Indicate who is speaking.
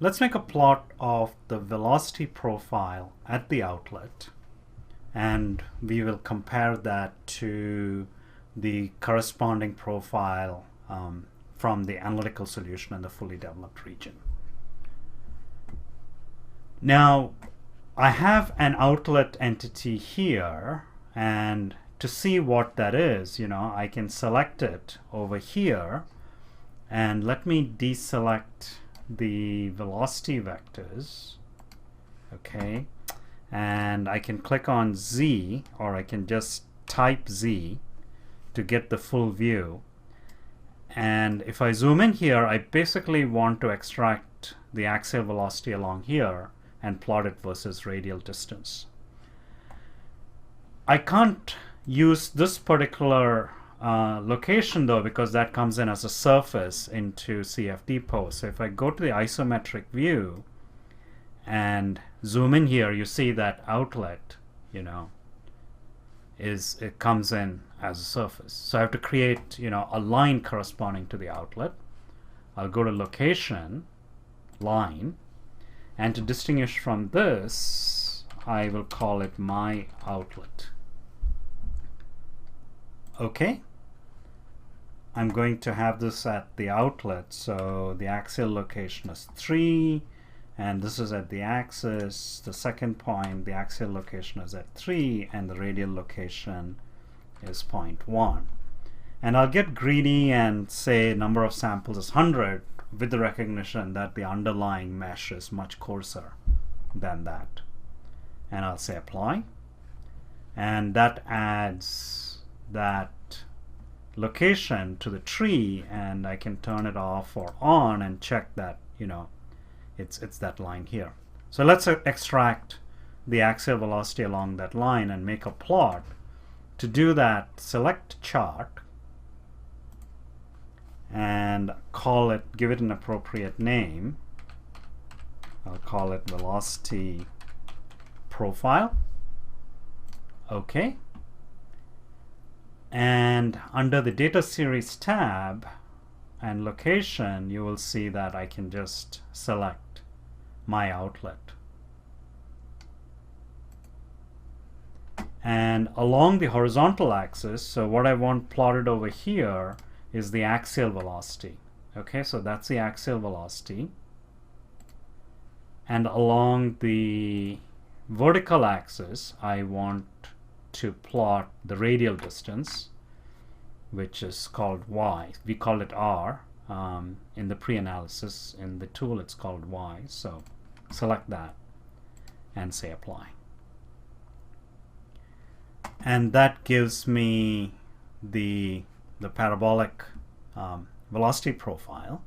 Speaker 1: Let's make a plot of the velocity profile at the outlet, and we will compare that to the corresponding profile from the analytical solution in the fully developed region. Now, I have an outlet entity here, and to see what that is, I can select it over here, and let me deselect the velocity vectors. Okay, and I can click on Z, or I can just type Z to get the full view. And if I zoom in here, I basically want to extract the axial velocity along here and plot it versus radial distance. I can't use this particular location though, because that comes in as a surface into CFD pose. So if I go to the isometric view and zoom in here, you see that outlet, it comes in as a surface. So I have to create, a line corresponding to the outlet. I'll go to location, line, and to distinguish from this, I will call it my outlet. Okay, I'm going to have this at the outlet, so the axial location is 3, and this is at the axis. The second point, the axial location is at 3, and the radial location is 0.1. And I'll get greedy and say number of samples is 100, with the recognition that the underlying mesh is much coarser than that. And I'll say apply, and that adds that location to the tree, and I can turn it off or on and check that it's that line here. So let's extract the axial velocity along that line and make a plot. To do that, select chart and give it an appropriate name. I'll call it velocity profile. Okay. And under the data series tab and location, you will see that I can just select my outlet. And along the horizontal axis, so what I want plotted over here is the axial velocity. Okay, so that's the axial velocity. And along the vertical axis, I want to plot the radial distance, which is called y. We call it r in the pre-analysis. In the tool, it's called y. So select that and say apply. And that gives me the parabolic velocity profile.